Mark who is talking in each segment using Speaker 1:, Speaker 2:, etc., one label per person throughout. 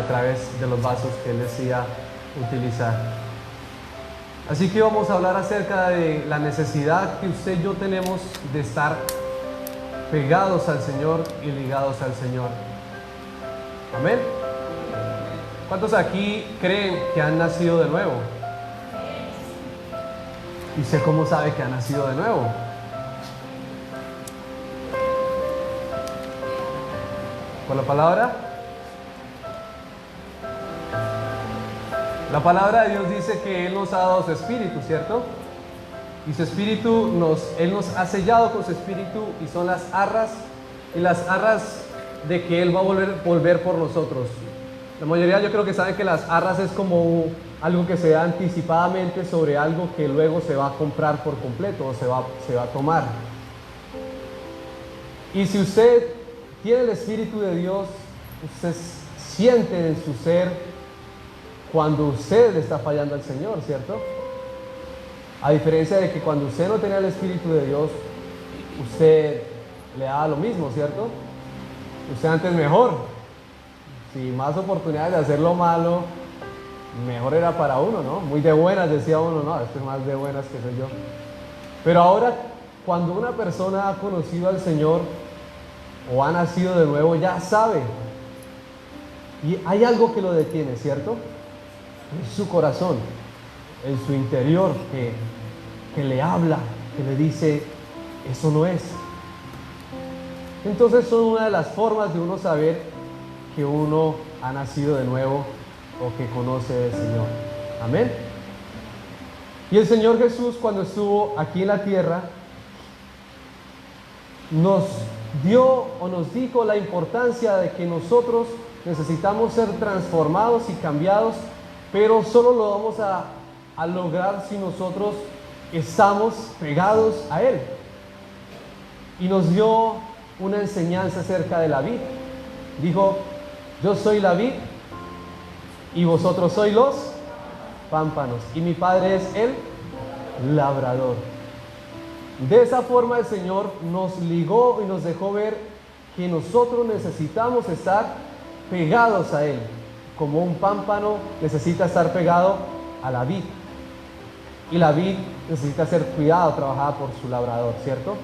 Speaker 1: a través de los vasos que Él decía utilizar. Así que vamos a hablar acerca de la necesidad que usted y yo tenemos de estar pegados al Señor y ligados al Señor. Amén. ¿Cuántos aquí creen que han nacido de nuevo? ¿Y usted cómo sabe que ha nacido de nuevo? ¿Por la palabra? La palabra de Dios dice que Él nos ha dado su espíritu, ¿cierto? Y su espíritu, Él nos ha sellado con su espíritu y son las arras, y las arras de que Él va a volver por nosotros. La mayoría yo creo que saben que las arras es como algo que se da anticipadamente sobre algo que luego se va a comprar por completo o se va a tomar. Y si usted tiene el Espíritu de Dios, usted siente en su ser cuando usted le está fallando al Señor, ¿cierto? A diferencia de que cuando usted no tenía el Espíritu de Dios, usted le daba lo mismo, ¿cierto? Usted antes mejor. Si más oportunidades de hacer lo malo, mejor era para uno, ¿no? Muy de buenas, decía uno, no, este es más de buenas que soy yo. Pero ahora, cuando una persona ha conocido al Señor o ha nacido de nuevo, ya sabe. Y hay algo que lo detiene, ¿cierto? En su corazón, en su interior, que le habla, que le dice, eso no es. Entonces son una de las formas de uno saber que uno ha nacido de nuevo o que conoce al Señor. Amén. Y el Señor Jesús, cuando estuvo aquí en la tierra, nos dio o nos dijo la importancia de que nosotros necesitamos ser transformados y cambiados, pero solo lo vamos a lograr si nosotros estamos pegados a Él. Y nos dio una enseñanza acerca de la vid. Dijo, yo soy la vid y vosotros sois los pámpanos, y mi Padre es el labrador. De esa forma el Señor nos ligó y nos dejó ver que nosotros necesitamos estar pegados a Él, como un pámpano necesita estar pegado a la vid, y la vid necesita ser cuidada, trabajada por su labrador, ¿cierto?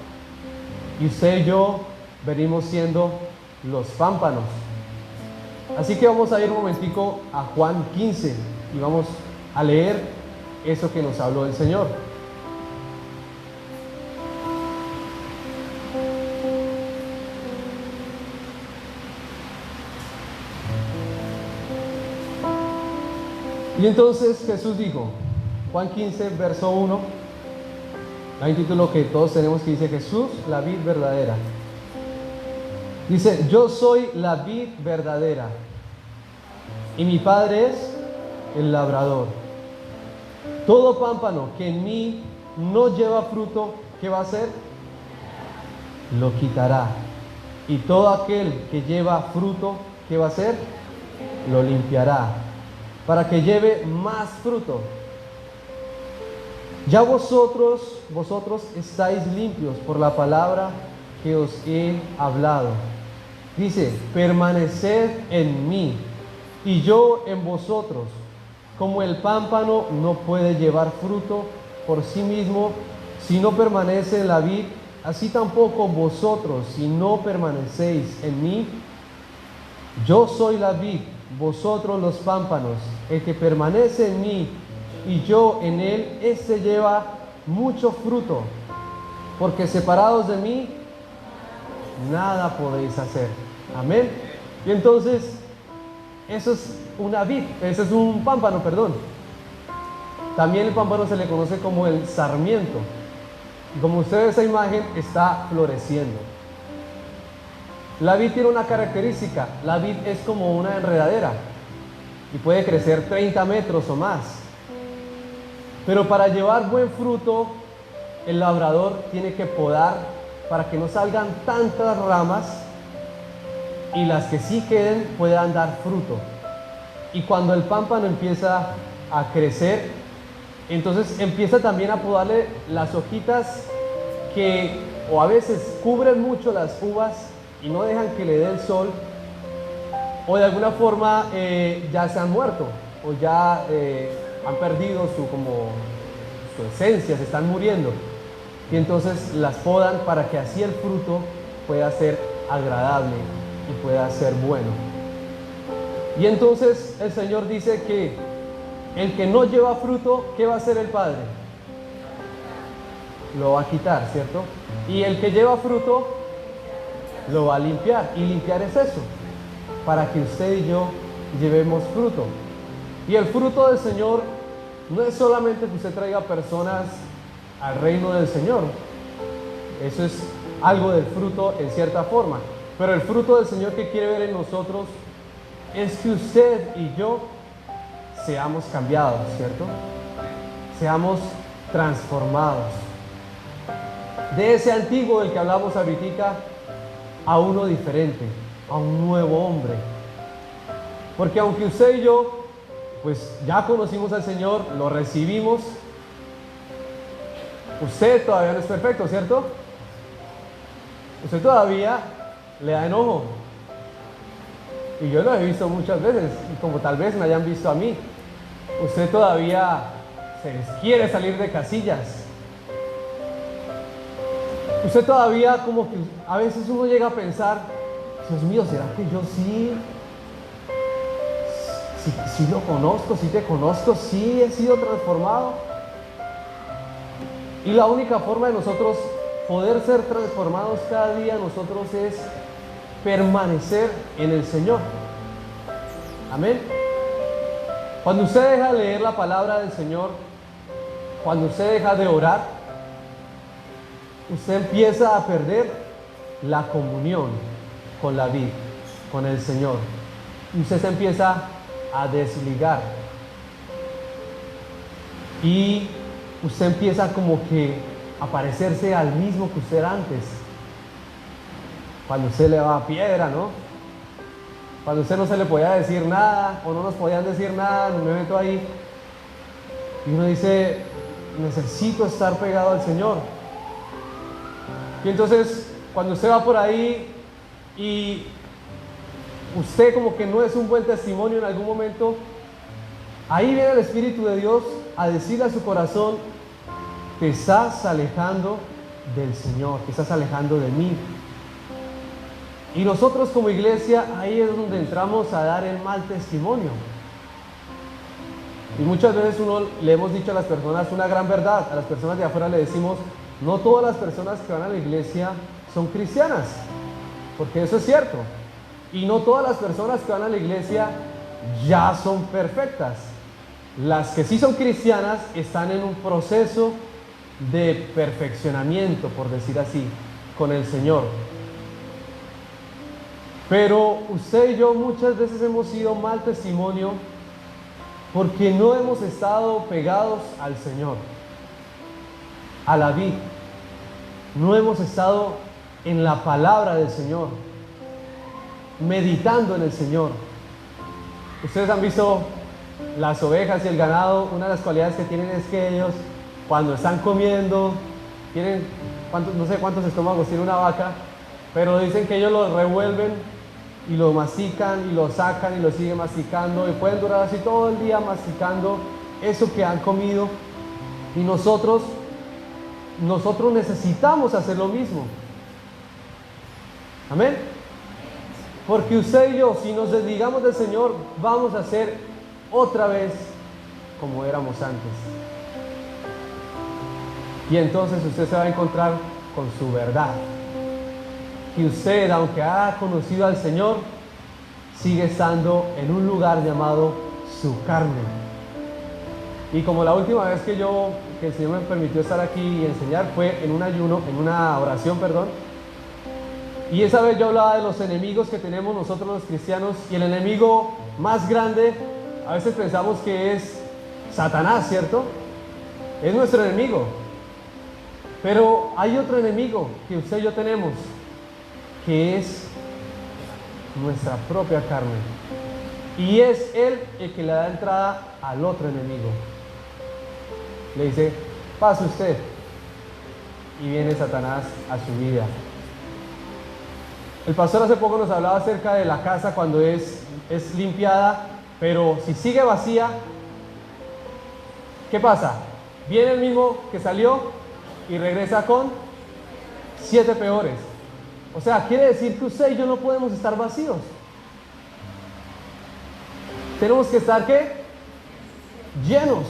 Speaker 1: Y usted y yo venimos siendo los pámpanos. Así que vamos a ir un momentico a Juan 15 y vamos a leer eso que nos habló el Señor. Y entonces Jesús dijo, Juan 15, verso 1, hay un título que todos tenemos que dice Jesús, la vid verdadera. Dice, yo soy la vid verdadera y mi Padre es el labrador. Todo pámpano que en mí no lleva fruto, ¿qué va a hacer? Lo quitará. Y todo aquel que lleva fruto, ¿qué va a hacer? Lo limpiará, para que lleve más fruto. Ya vosotros estáis limpios por la palabra que os he hablado. Dice, permaneced en mí y yo en vosotros. Como el pámpano no puede llevar fruto por sí mismo si no permanece en la vid, así tampoco vosotros si no permanecéis en mí. Yo soy la vid, vosotros los pámpanos. El que permanece en mí y yo en él, éste lleva mucho fruto, porque separados de mí nada podéis hacer. Amén. Y entonces eso es una vid, ese es un pámpano, perdón. También el pámpano se le conoce como el sarmiento. Y como ustedes esa imagen está floreciendo. La vid tiene una característica, la vid es como una enredadera y puede crecer 30 metros o más. Pero para llevar buen fruto, el labrador tiene que podar para que no salgan tantas ramas y las que sí queden puedan dar fruto. Y cuando el pámpano empieza a crecer, entonces empieza también a podarle las hojitas que o a veces cubren mucho las uvas y no dejan que le dé el sol, o de alguna forma ya se han muerto o ya han perdido su esencia, se están muriendo. Y entonces las podan para que así el fruto pueda ser agradable y pueda ser bueno. Y entonces el Señor dice que el que no lleva fruto, ¿qué va a hacer el Padre? Lo va a quitar, ¿cierto? Y el que lleva fruto, lo va a limpiar. Y limpiar es eso, para que usted y yo llevemos fruto. Y el fruto del Señor no es solamente que usted traiga personas al reino del Señor. Eso es algo del fruto en cierta forma. Pero el fruto del Señor que quiere ver en nosotros es que usted y yo seamos cambiados, ¿cierto? Seamos transformados. De ese antiguo del que hablamos ahorita a uno diferente, a un nuevo hombre. Porque aunque usted y yo pues ya conocimos al Señor, lo recibimos, usted todavía no es perfecto, ¿cierto? Usted todavía le da enojo. Y yo lo he visto muchas veces, y como tal vez me hayan visto a mí. Usted todavía se quiere salir de casillas. Usted todavía como que a veces uno llega a pensar, Dios mío, ¿será que yo sí lo conozco, sí te conozco, sí he sido transformado? Y la única forma de nosotros poder ser transformados cada día nosotros es permanecer en el Señor. Amén. Cuando usted deja de leer la palabra del Señor, cuando usted deja de orar, usted empieza a perder la comunión con la vida, con el Señor. Y usted se empieza a desligar. Y usted empieza como que a parecerse al mismo que usted era antes. Cuando usted le daba piedra, ¿no? Cuando usted no se le podía decir nada, o no nos podían decir nada, me meto ahí. Y uno dice, necesito estar pegado al Señor. Y entonces, cuando usted va por ahí y usted como que no es un buen testimonio en algún momento, ahí viene el Espíritu de Dios a decirle a su corazón, te estás alejando del Señor, te estás alejando de mí. Y nosotros como iglesia, ahí es donde entramos a dar el mal testimonio. Y muchas veces le hemos dicho a las personas una gran verdad. A las personas de afuera le decimos, no todas las personas que van a la iglesia son cristianas, porque eso es cierto. Y no todas las personas que van a la iglesia ya son perfectas. Las que sí son cristianas están en un proceso de perfeccionamiento, por decir así, con el Señor. Pero usted y yo muchas veces hemos sido mal testimonio porque no hemos estado pegados al Señor, a la vid. No hemos estado en la palabra del Señor, meditando en el Señor. Ustedes han visto las ovejas y el ganado. Una de las cualidades que tienen es que ellos, cuando están comiendo, tienen, no sé cuántos estómagos tiene una vaca, pero dicen que ellos lo revuelven y lo mastican y lo sacan y lo siguen masticando y pueden durar así todo el día masticando eso que han comido. Y nosotros necesitamos hacer lo mismo. Amén. Porque usted y yo, si nos desligamos del Señor, vamos a ser otra vez como éramos antes. Y entonces usted se va a encontrar con su verdad. Que usted, aunque ha conocido al Señor, sigue estando en un lugar llamado su carne. Y como la última vez que el Señor me permitió estar aquí y enseñar fue en un ayuno, en una oración, perdón. Y esa vez yo hablaba de los enemigos que tenemos nosotros los cristianos, y el enemigo más grande, a veces pensamos que es Satanás, ¿cierto? Es nuestro enemigo. Pero hay otro enemigo que usted y yo tenemos, que es nuestra propia carne. Y es él el que le da entrada al otro enemigo. Le dice, pase usted. Y viene Satanás a su vida. El pastor hace poco nos hablaba acerca de la casa cuando es limpiada, pero si sigue vacía, ¿qué pasa? Viene el mismo que salió y regresa con 7 peores. O sea, quiere decir que usted y yo no podemos estar vacíos. Tenemos que estar, ¿qué? Llenos.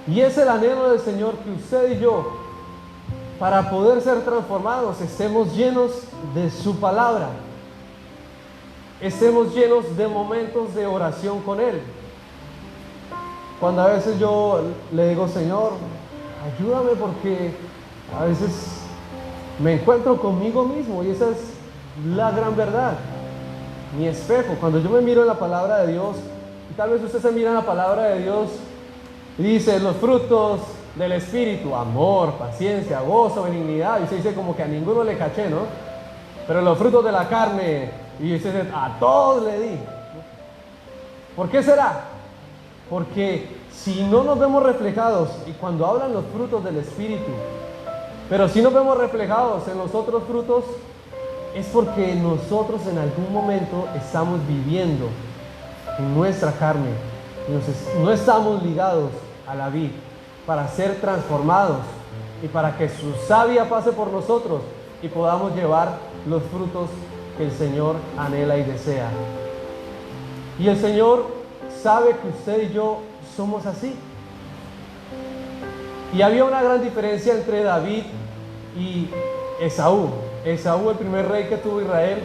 Speaker 1: Y es el anhelo del Señor que usted y yo, para poder ser transformados, estemos llenos de su palabra. Estemos llenos de momentos de oración con Él. Cuando a veces yo le digo, Señor, ayúdame porque a veces me encuentro conmigo mismo y esa es la gran verdad. Mi espejo, cuando yo me miro en la palabra de Dios, y tal vez usted se mira en la palabra de Dios y dice los frutos del Espíritu, amor, paciencia, gozo, benignidad, y usted dice como que a ninguno le caché, ¿no? Pero los frutos de la carne, y usted dice, a todos le di. ¿Por qué será? Porque si no nos vemos reflejados, y cuando hablan los frutos del Espíritu, pero si nos vemos reflejados en los otros frutos, es porque nosotros en algún momento estamos viviendo en nuestra carne, no estamos ligados a la vid para ser transformados y para que su savia pase por nosotros y podamos llevar los frutos que el Señor anhela y desea. Y el Señor sabe que usted y yo somos así. Y había una gran diferencia entre David y Esaú. Esaú, el primer rey que tuvo Israel.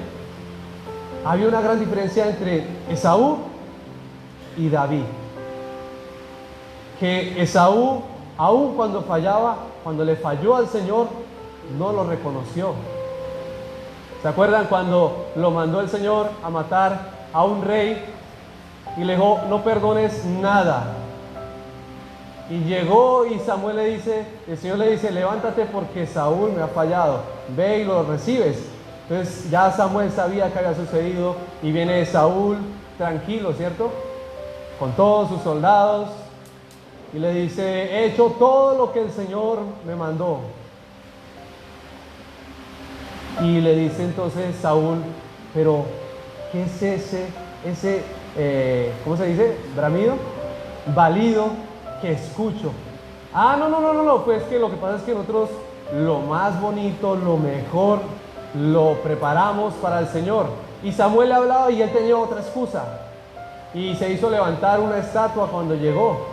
Speaker 1: Había una gran diferencia entre Esaú y David. Que Esaú, aun cuando fallaba, cuando le falló al Señor, no lo reconoció. ¿Se acuerdan cuando lo mandó el Señor a matar a un rey y le dijo, no perdones nada? Y llegó y Samuel le dice, el Señor le dice, levántate porque Saúl me ha fallado, ve y lo recibes. Entonces ya Samuel sabía que había sucedido y viene Saúl tranquilo, ¿cierto? Con todos sus soldados y le dice, he hecho todo lo que el Señor me mandó. Y le dice entonces Saúl, pero ¿qué es ese ¿cómo se dice? Bramido, balido que escucho? No, pues que lo que pasa es que nosotros lo más bonito, lo mejor, lo preparamos para el Señor. Y Samuel le hablaba y él tenía otra excusa. Y se hizo levantar una estatua cuando llegó.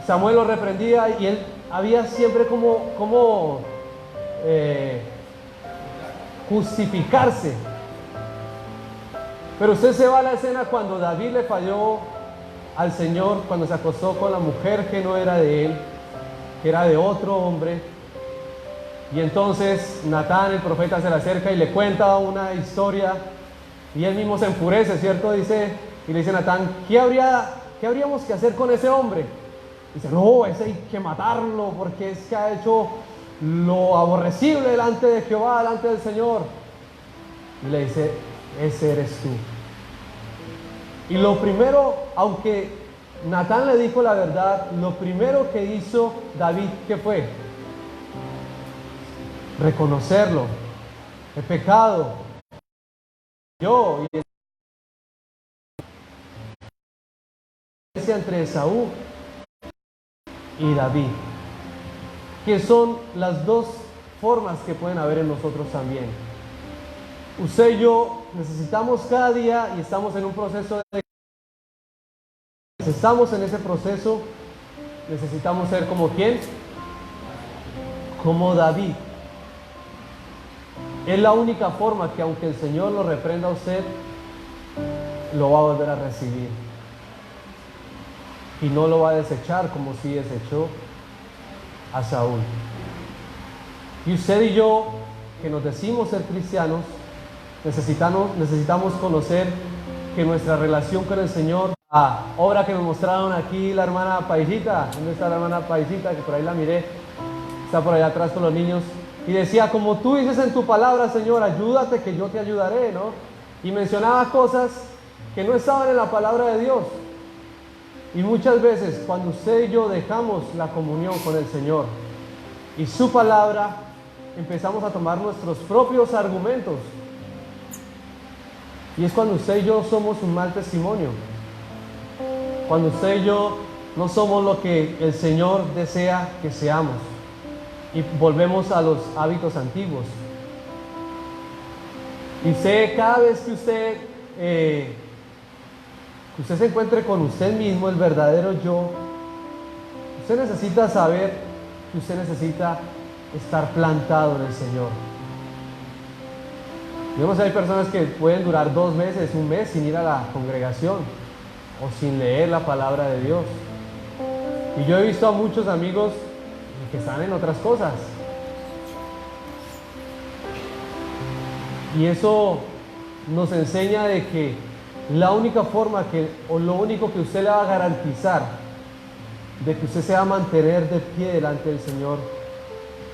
Speaker 1: Samuel lo reprendía y él había siempre como justificarse. Pero usted se va a la escena cuando David le falló al Señor, cuando se acostó con la mujer que no era de él, que era de otro hombre. Y entonces Natán, el profeta, se le acerca y le cuenta una historia y él mismo se enfurece, ¿cierto? Dice, y le dice a Natán, ¿qué habríamos que hacer con ese hombre? Dice, no, ese hay que matarlo porque es que ha hecho lo aborrecible delante de Jehová, delante del Señor. Y le dice, ese eres tú. Y lo primero, aunque Natán le dijo la verdad, lo primero que hizo David, ¿qué fue? Reconocerlo, el pecado. Yo y entre Esaú y David, que son las dos formas que pueden haber en nosotros también. Usted y yo necesitamos cada día, y estamos en un proceso de... Estamos en ese proceso, necesitamos ser como ¿quién? Como David. Es la única forma que aunque el Señor lo reprenda a usted, lo va a volver a recibir. Y no lo va a desechar como si desechó a Saúl. Y usted y yo, que nos decimos ser cristianos, necesitamos conocer que nuestra relación con el Señor, obra que nos mostraron aquí la hermana Paisita, ¿dónde está la hermana Paisita? Que por ahí la miré, está por allá atrás con los niños, y decía, como tú dices en tu palabra, Señor, ayúdate que yo te ayudaré, ¿no? Y mencionaba cosas que no estaban en la palabra de Dios. Y muchas veces cuando usted y yo dejamos la comunión con el Señor y su palabra, empezamos a tomar nuestros propios argumentos. Y es cuando usted y yo somos un mal testimonio. Cuando usted y yo no somos lo que el Señor desea que seamos. Y volvemos a los hábitos antiguos. Y usted, cada vez que usted se encuentre con usted mismo, el verdadero yo, usted necesita saber que usted necesita estar plantado en el Señor. Digamos, hay personas que pueden durar 2 meses, 1 mes sin ir a la congregación o sin leer la palabra de Dios. Y yo he visto a muchos amigos que están en otras cosas. Y eso nos enseña de que la única forma o lo único que usted le va a garantizar de que usted se va a mantener de pie delante del Señor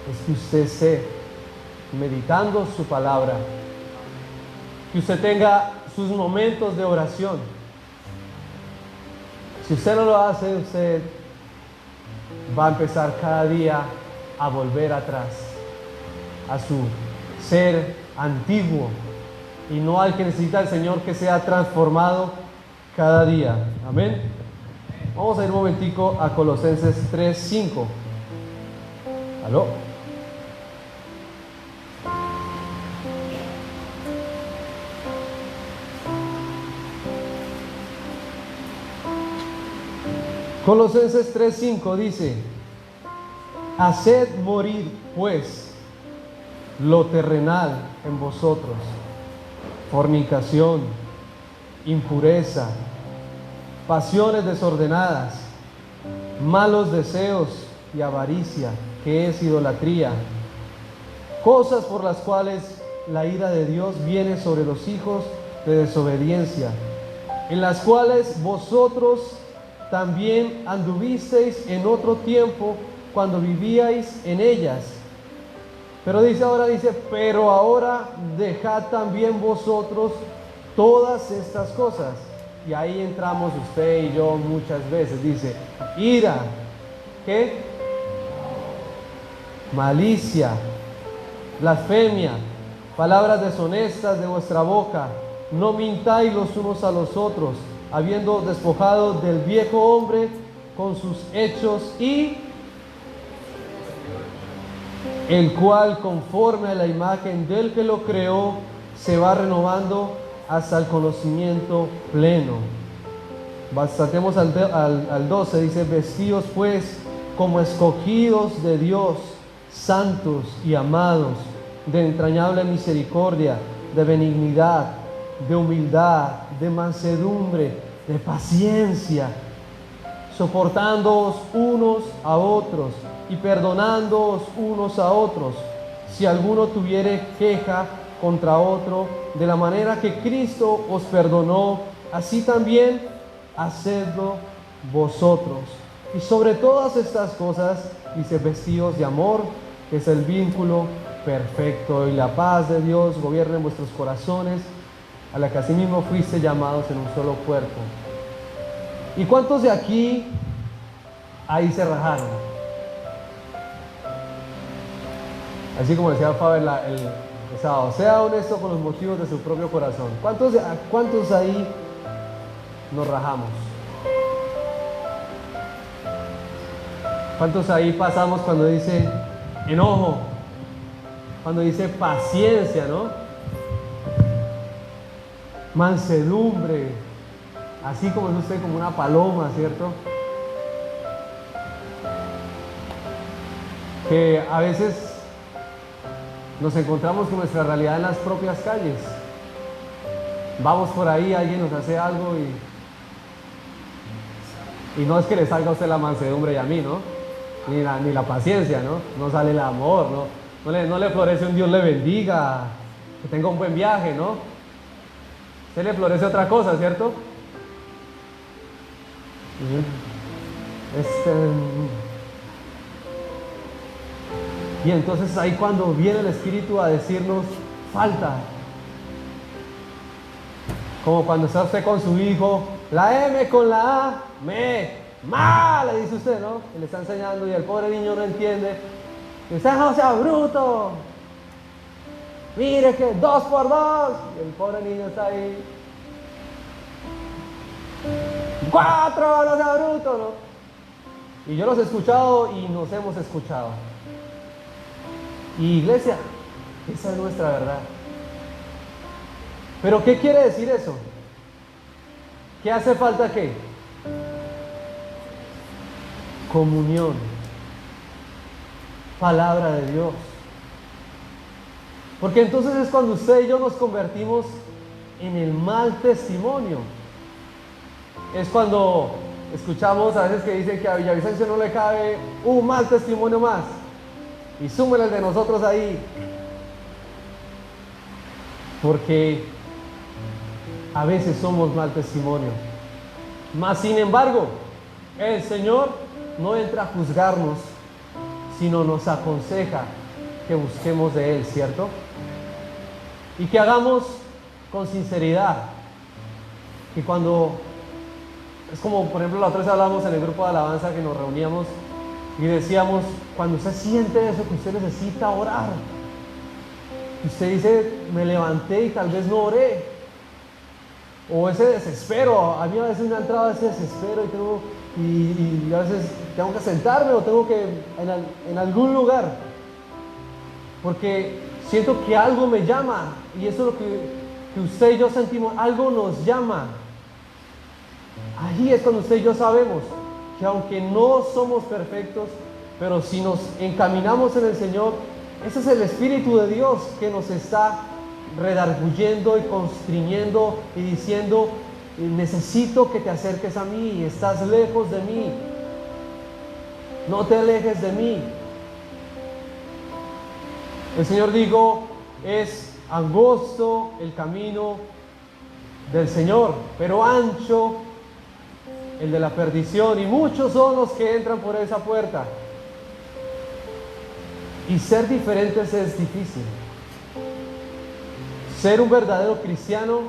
Speaker 1: es que usted esté meditando su palabra, que usted tenga sus momentos de oración. Si usted no lo hace, usted va a empezar cada día a volver atrás a su ser antiguo y no al que necesita el Señor, que sea transformado cada día. Amén. Vamos a ir un momentico a Colosenses 3:5. ¿Aló? Colosenses 3:5 dice: haced morir pues lo terrenal en vosotros, fornicación, impureza, pasiones desordenadas, malos deseos y avaricia, que es idolatría, cosas por las cuales la ira de Dios viene sobre los hijos de desobediencia, en las cuales vosotros también anduvisteis en otro tiempo cuando vivíais en ellas. Pero pero ahora dejad también vosotros todas estas cosas. Y ahí entramos usted y yo muchas veces. Dice, ira, ¿qué? Malicia, blasfemia, palabras deshonestas de vuestra boca. No mintáis los unos a los otros, habiendo despojado del viejo hombre con sus hechos, y el cual, conforme a la imagen del que lo creó, se va renovando hasta el conocimiento pleno. Saltemos al 12, dice, vestidos pues como escogidos de Dios, santos y amados, de entrañable misericordia, de benignidad, de humildad, de mansedumbre, de paciencia, soportándoos unos a otros y perdonándoos unos a otros, si alguno tuviere queja contra otro, de la manera que Cristo os perdonó, así también hacedlo vosotros. Y sobre todas estas cosas, dice, vestidos de amor, que es el vínculo perfecto, y la paz de Dios gobierne en vuestros corazones, a la que asimismo fuiste llamados en un solo cuerpo. ¿Y cuántos de aquí ahí se rajaron? Así como decía Faber el sábado, sea honesto con los motivos de su propio corazón. ¿Cuántos ahí nos rajamos? ¿Cuántos ahí pasamos cuando dice enojo? Cuando dice paciencia, ¿no? Mansedumbre, así como es usted, como una paloma, ¿cierto? Que a veces nos encontramos con nuestra realidad en las propias calles. Vamos por ahí, alguien nos hace algo y no es que le salga a usted la mansedumbre y a mí, ¿no? Ni la paciencia, ¿no? No sale el amor, ¿no? No le florece un Dios le bendiga, que tenga un buen viaje, ¿no? Se le florece otra cosa, ¿cierto? Y entonces ahí cuando viene el Espíritu a decirnos, falta. Como cuando está usted con su hijo, la M con la A, ma, le dice usted, ¿no? Y le está enseñando y el pobre niño no entiende. Y usted no sea bruto, mire que 2 por 2. Y el pobre niño está ahí. 4, no sea bruto, ¿no? Y yo los he escuchado y nos hemos escuchado. Y iglesia, esa es nuestra verdad. Pero ¿qué quiere decir eso? ¿Qué hace falta qué? Comunión. Palabra de Dios. Porque entonces es cuando usted y yo nos convertimos en el mal testimonio. Es cuando escuchamos a veces que dicen que a Villavicencio no le cabe un mal testimonio más. Y súmele el de nosotros ahí. Porque a veces somos mal testimonio. Mas sin embargo, el Señor no entra a juzgarnos, sino nos aconseja que busquemos de Él, ¿cierto? Y que hagamos con sinceridad. Que cuando, es como por ejemplo la otra vez hablamos en el grupo de alabanza que nos reuníamos y decíamos, cuando usted siente eso, que usted necesita orar, usted dice, me levanté y tal vez no oré, o ese desespero, a mí a veces me ha entrado ese desespero y a veces tengo que sentarme o tengo que en algún lugar, porque siento que algo me llama, y eso es lo que usted y yo sentimos, algo nos llama. Ahí es cuando usted y yo sabemos que aunque no somos perfectos, pero si nos encaminamos en el Señor, ese es el Espíritu de Dios que nos está redarguyendo y constriñendo y diciendo, necesito que te acerques a mí, estás lejos de mí, no te alejes de mí. El Señor dijo, es angosto el camino del Señor, pero ancho el de la perdición, y muchos son los que entran por esa puerta. Y ser diferentes es difícil. Ser un verdadero cristiano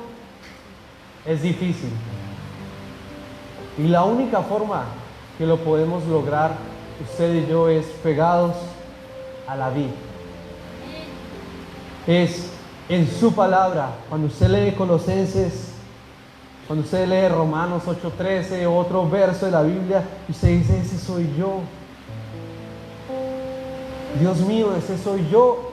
Speaker 1: es difícil. Y la única forma que lo podemos lograr, usted y yo, es pegados a la vid. Es en su palabra. Cuando usted lee Colosenses, cuando usted lee Romanos 8:13 o otro verso de la Biblia, y usted dice, ese soy yo. Dios mío, ese soy yo.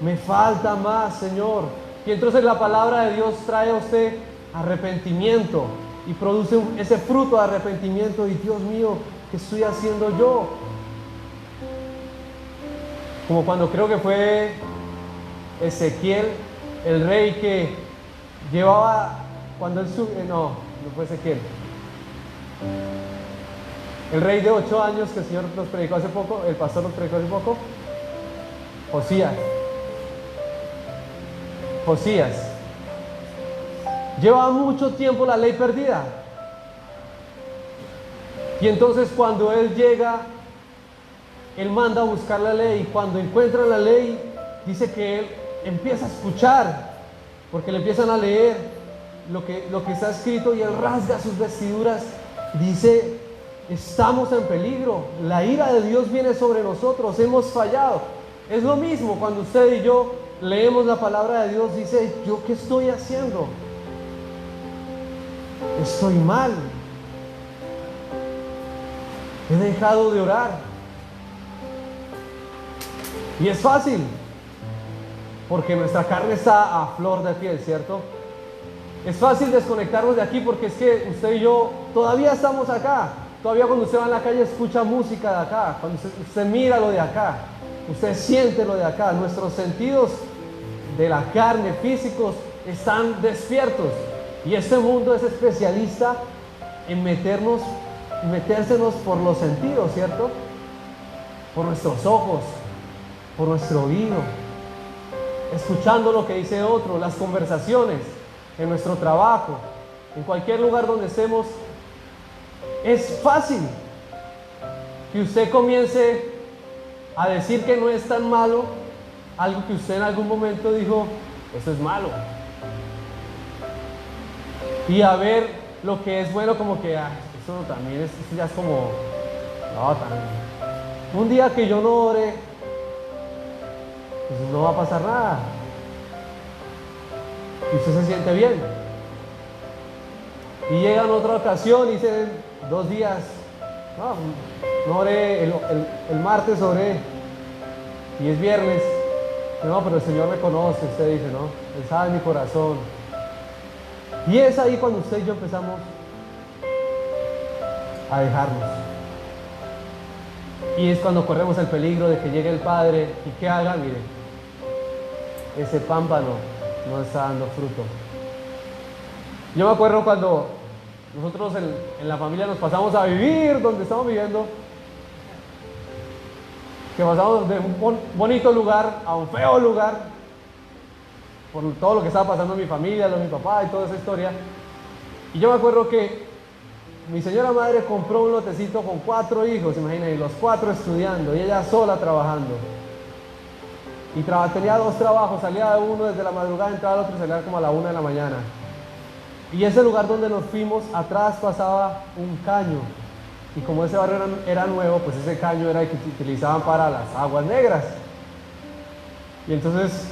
Speaker 1: Me falta más, Señor. Y entonces la palabra de Dios trae a usted arrepentimiento y produce ese fruto de arrepentimiento. Y Dios mío, ¿qué estoy haciendo yo? Como cuando creo que fue Ezequiel, el rey que llevaba, cuando él subió, no fue Ezequiel, el rey de 8 años que el Señor nos predicó hace poco, el pastor nos predicó hace poco, Josías, llevaba mucho tiempo la ley perdida, y entonces cuando él llega, él manda a buscar la ley, y cuando encuentra la ley, dice que él empieza a escuchar, porque le empiezan a leer lo que está escrito, y él rasga sus vestiduras, dice, estamos en peligro, la ira de Dios viene sobre nosotros, hemos fallado. Es lo mismo cuando usted y yo leemos la palabra de Dios, dice, ¿yo qué estoy haciendo? Estoy mal, he dejado de orar. Y es fácil, porque nuestra carne está a flor de piel, ¿cierto? Es fácil desconectarnos de aquí porque es que usted y yo todavía estamos acá. Todavía cuando usted va en la calle escucha música de acá. Cuando usted mira lo de acá, usted siente lo de acá. Nuestros sentidos de la carne, físicos, están despiertos. Y este mundo es especialista en metérsenos por los sentidos, ¿cierto? Por nuestros ojos, por nuestro oído, escuchando lo que dice otro, las conversaciones, en nuestro trabajo, en cualquier lugar donde estemos. Es fácil que usted comience a decir que no es tan malo algo que usted en algún momento dijo, eso es malo, y a ver lo que es bueno, como que eso también eso ya es como, no, también. Un día que yo no ore, pues no va a pasar nada. Y usted se siente bien. Y llega en otra ocasión y dice, 2 días, no oré, el martes oré, y es viernes. No, pero el Señor me conoce, usted dice, ¿no? Él sabe mi corazón. Y es ahí cuando usted y yo empezamos a dejarnos. Y es cuando corremos el peligro de que llegue el Padre y que haga, mire, ese pámpano no está dando fruto. Yo me acuerdo cuando nosotros en la familia nos pasamos a vivir donde estamos viviendo, que pasamos de un bonito lugar a un feo lugar, por todo lo que estaba pasando en mi familia, lo de mi papá y toda esa historia. Y yo me acuerdo que mi señora madre compró un lotecito con 4 hijos, imagínense, y los 4 estudiando, y ella sola trabajando. Y tenía 2 trabajos, salía de uno desde la madrugada, entraba al otro y salía como a la 1 de la mañana. Y ese lugar donde nos fuimos, atrás pasaba un caño. Y como ese barrio era nuevo, pues ese caño era el que utilizaban para las aguas negras. Y entonces,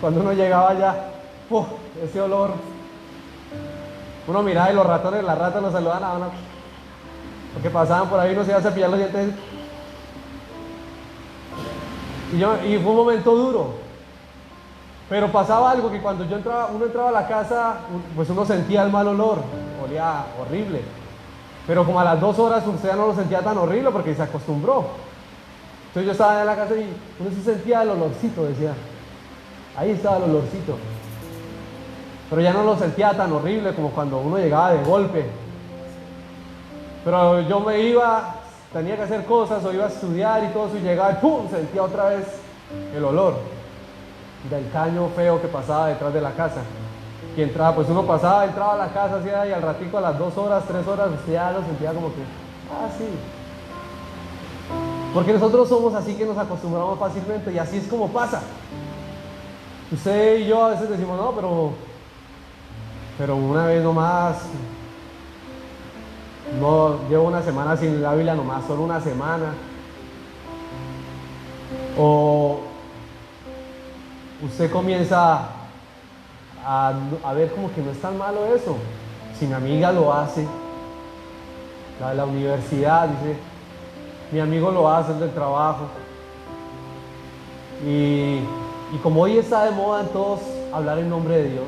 Speaker 1: cuando uno llegaba allá, ¡puf!, ese olor. Uno miraba y los ratones, las ratas nos saludaban a uno, porque pasaban por ahí y uno se iba a cepillar los dientes. Y fue un momento duro. Pero pasaba algo, que cuando uno entraba a la casa, pues uno sentía el mal olor, olía horrible. Pero como a las 2 horas usted ya no lo sentía tan horrible porque se acostumbró. Entonces yo estaba en la casa y uno sí sentía el olorcito, decía. Ahí estaba el olorcito. Pero ya no lo sentía tan horrible como cuando uno llegaba de golpe. Pero yo me iba, tenía que hacer cosas o iba a estudiar y todo eso, y llegaba y ¡pum!, sentía otra vez el olor del caño feo que pasaba detrás de la casa. Y entraba, pues uno pasaba, entraba a la casa así, y al ratico, a las 2 horas, 3 horas, usted ya lo sentía como que, sí. Porque nosotros somos así, que nos acostumbramos fácilmente, y así es como pasa. Usted y yo a veces decimos, no, pero una vez nomás, no, llevo una semana sin la Biblia nomás, solo una semana. O usted comienza a ver como que no es tan malo eso. Si mi amiga lo hace, la de la universidad, dice, mi amigo lo hace, el del trabajo. Y como hoy está de moda en todos hablar en nombre de Dios,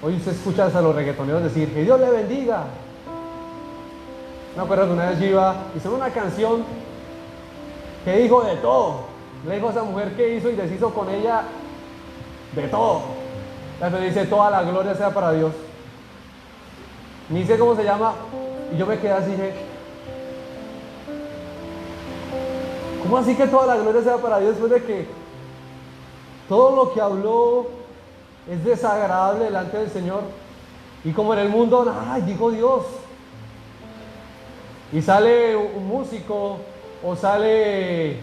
Speaker 1: hoy usted escucha a los reggaetoneros decir, que Dios le bendiga. Me acuerdo que una vez yo hice una canción que dijo de todo. Le dijo a esa mujer que hizo y deshizo con ella de todo. Entonces dice, toda la gloria sea para Dios. Ni sé cómo se llama. Y yo me quedé así, dije, ¿cómo así que toda la gloria sea para Dios después de que todo lo que habló es desagradable delante del Señor? Y como en el mundo, dijo Dios. Y sale un músico o sale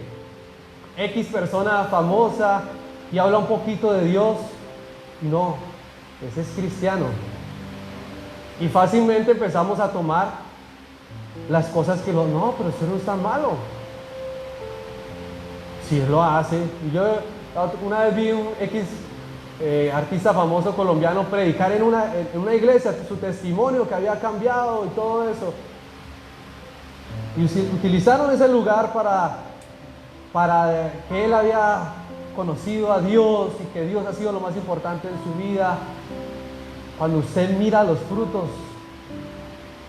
Speaker 1: X persona famosa y habla un poquito de Dios. No, ese es cristiano. Y fácilmente empezamos a tomar las cosas que no, pero eso no es tan malo. Si él lo hace. Y yo una vez vi un X artista famoso colombiano predicar en una iglesia su testimonio, que había cambiado y todo eso. Y utilizaron ese lugar para que él había conocido a Dios y que Dios ha sido lo más importante en su vida. Cuando usted mira los frutos,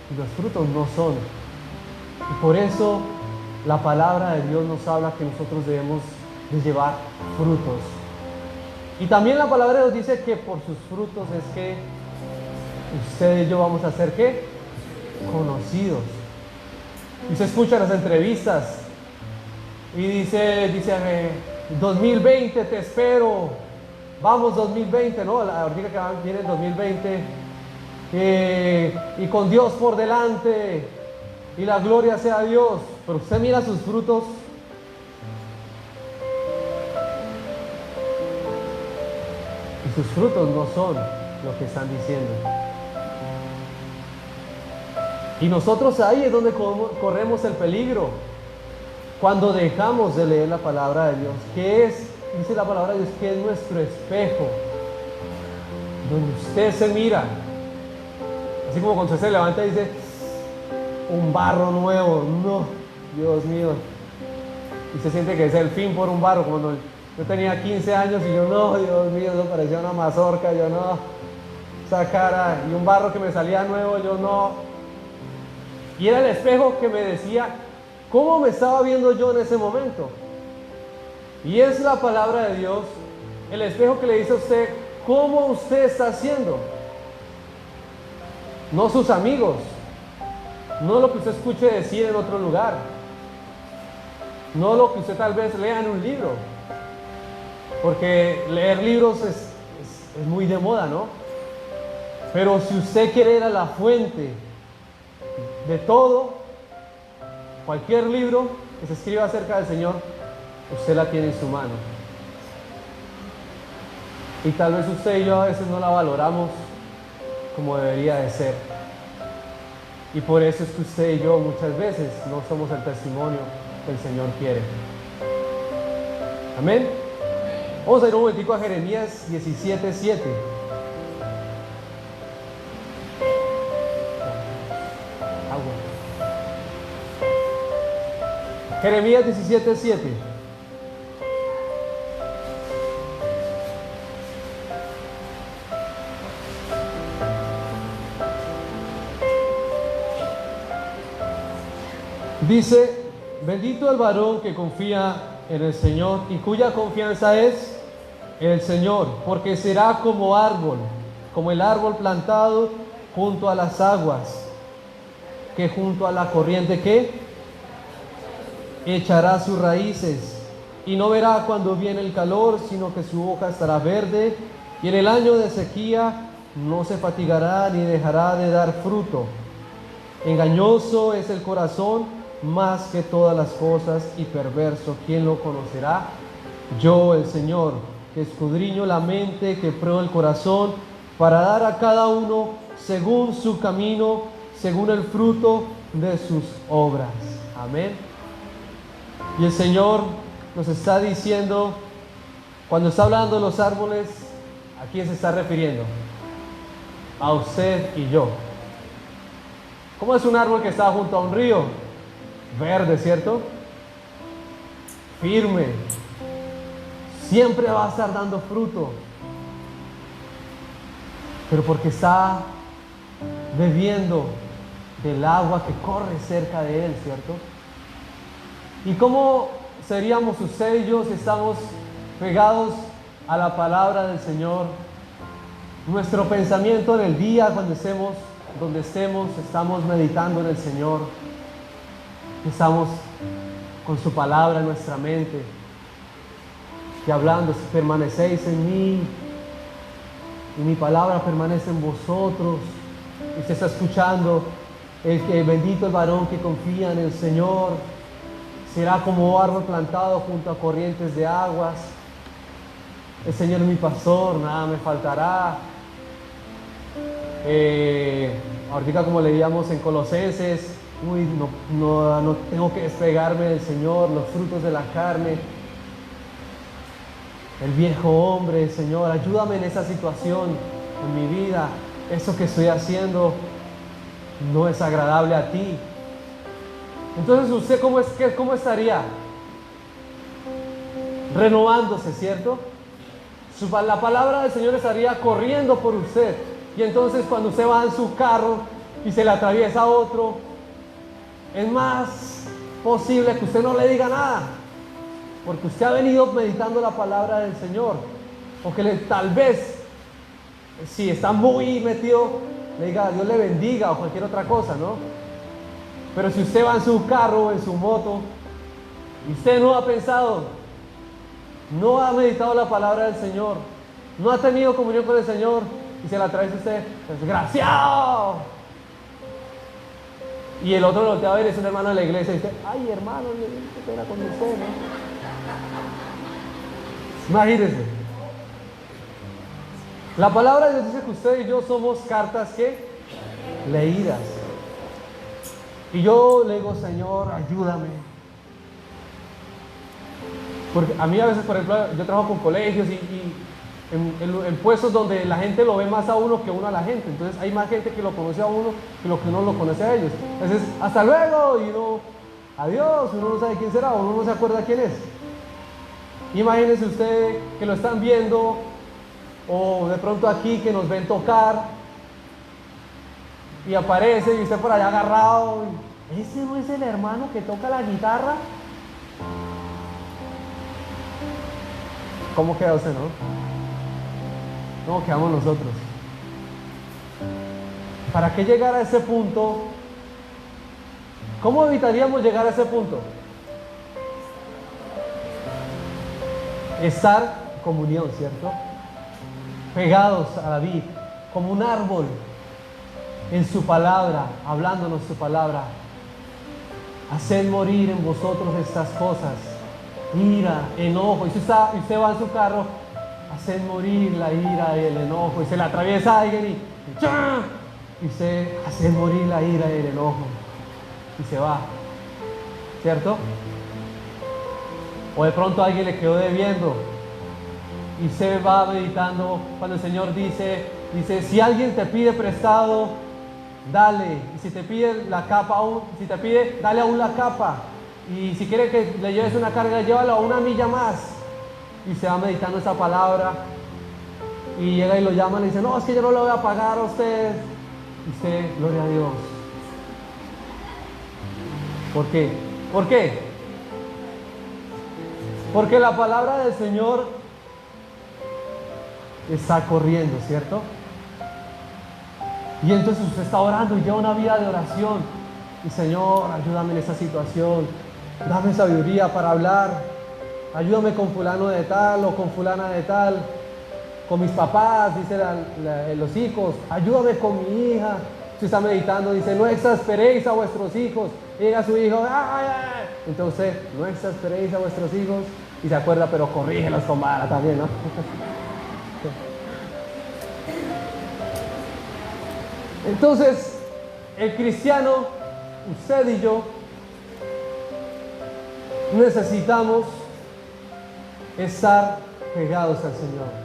Speaker 1: y los frutos no son. Y por eso la palabra de Dios nos habla que nosotros debemos de llevar frutos. Y también la palabra de Dios dice que por sus frutos es que usted y yo vamos a ser, ¿qué? Conocidos. Y se escucha las entrevistas y dice 2020 te espero, vamos 2020, ¿no? Ahorita que viene el 2020 y con Dios por delante y la gloria sea a Dios. Pero usted mira sus frutos y sus frutos no son lo que están diciendo. Y nosotros ahí es donde corremos el peligro. cuando dejamos de leer la palabra de Dios, que es, dice la palabra de Dios, que es nuestro espejo, donde usted se mira, así como cuando usted se levanta y dice, un barro nuevo, no, Dios mío, y se siente que es el fin por un barro. Cuando yo tenía 15 años y yo, no, Dios mío, eso parecía una mazorca, yo no, esa cara, y un barro que me salía nuevo, yo no, y era el espejo que me decía cómo me estaba viendo yo en ese momento. Y es la palabra de Dios el espejo que le dice a usted cómo usted está haciendo, no sus amigos, no lo que usted escuche decir en otro lugar, no lo que usted tal vez lea en un libro, porque leer libros es muy de moda, ¿no? Pero si usted quiere ir a la fuente de todo, cualquier libro que se escriba acerca del Señor, usted la tiene en su mano. Y tal vez usted y yo a veces no la valoramos como debería de ser. Y por eso es que usted y yo muchas veces no somos el testimonio que el Señor quiere. Amén. Vamos a ir un momentico a Jeremías 17:7. Jeremías 17:7. Dice, bendito el varón que confía en el Señor y cuya confianza es el Señor, porque será como árbol, como el árbol plantado junto a las aguas, que junto a la corriente que echará sus raíces y no verá cuando viene el calor, sino que su hoja estará verde, y en el año de sequía no se fatigará ni dejará de dar fruto. Engañoso es el corazón más que todas las cosas y perverso, ¿quién lo conocerá? Yo, el Señor, que escudriño la mente, que pruebo el corazón, para dar a cada uno según su camino, según el fruto de sus obras. Amén. Y el Señor nos está diciendo, cuando está hablando de los árboles, ¿a quién se está refiriendo? A usted y yo. ¿Cómo es un árbol que está junto a un río? Verde, ¿cierto? Firme. Siempre va a estar dando fruto. Pero porque está bebiendo del agua que corre cerca de él, ¿cierto? ¿Y cómo seríamos usted y yo si estamos pegados a la palabra del Señor? Nuestro pensamiento en el día, cuando estemos, donde estemos, estamos meditando en el Señor. Estamos con su palabra en nuestra mente y hablando, si permanecéis en mí y mi palabra permanece en vosotros. Y usted está escuchando el que bendito el varón que confía en el Señor. Será como árbol plantado junto a corrientes de aguas. El Señor es mi pastor, nada me faltará. Ahorita como leíamos en Colosenses, no tengo que despegarme del Señor, los frutos de la carne, el viejo hombre. Señor, ayúdame en esa situación en mi vida. Eso que estoy haciendo no es agradable a ti. Entonces usted ¿cómo estaría? Renovándose, ¿cierto? La palabra del Señor estaría corriendo por usted. Y entonces cuando usted va en su carro y se le atraviesa otro, es más posible que usted no le diga nada, porque usted ha venido meditando la palabra del Señor. O que tal vez, si está muy metido, le diga Dios le bendiga o cualquier otra cosa, ¿no? Pero si usted va en su carro o en su moto y usted no ha pensado, no ha meditado la palabra del Señor, no ha tenido comunión con el Señor y se la atraviesa usted, desgraciado. Y el otro lo voltea a ver, es un hermano de la iglesia y dice, ay hermano, qué pena con usted, ¿no? Imagínense. La palabra de Dios dice que usted y yo somos cartas que leídas. Y yo le digo, Señor, ayúdame. Porque a mí a veces, por ejemplo, yo trabajo con colegios y en puestos donde la gente lo ve más a uno que uno a la gente. Entonces hay más gente que lo conoce a uno que lo que uno lo conoce a ellos. Entonces, hasta luego, y uno, adiós, uno no sabe quién será, uno no se acuerda quién es. Imagínese usted que lo están viendo, o de pronto aquí que nos ven tocar, y aparece y usted por allá agarrado. ¿Ese no es el hermano que toca la guitarra? ¿Cómo queda usted, no? ¿Cómo quedamos nosotros? ¿Para qué llegar a ese punto? ¿Cómo evitaríamos llegar a ese punto? Estar en comunión, ¿cierto? Pegados a la vid, como un árbol, en su palabra, hablándonos su palabra. Haced morir en vosotros estas cosas: ira, enojo. Y si usted va en su carro, haced morir la ira y el enojo. Y se le atraviesa a alguien y ¡chá! Y usted hace morir la ira y el enojo. Y se va, ¿cierto? O de pronto a alguien le quedó debiendo y se va meditando cuando el Señor dice, si alguien te pide prestado, dale. Y si te pide la capa aún, si te pide, dale aún la capa. Y si quiere que le lleves una carga, llévalo a una milla más. Y se va meditando esa palabra. Y llega y lo llama y le dice, no, es que yo no le voy a pagar a usted. Y usted, gloria a Dios. ¿Por qué? ¿Por qué? Porque la palabra del Señor está corriendo, ¿cierto? Y entonces usted está orando y lleva una vida de oración. Y Señor, ayúdame en esta situación. Dame sabiduría para hablar. Ayúdame con fulano de tal o con fulana de tal. Con mis papás, dice los hijos. Ayúdame con mi hija. Usted está meditando, dice, no exasperéis a vuestros hijos. Y llega su hijo, ¡ay, ay! Entonces, no exasperéis a vuestros hijos. Y se acuerda, pero corrígelos con vara también, ¿no? Entonces, el cristiano, usted y yo, necesitamos estar pegados al Señor.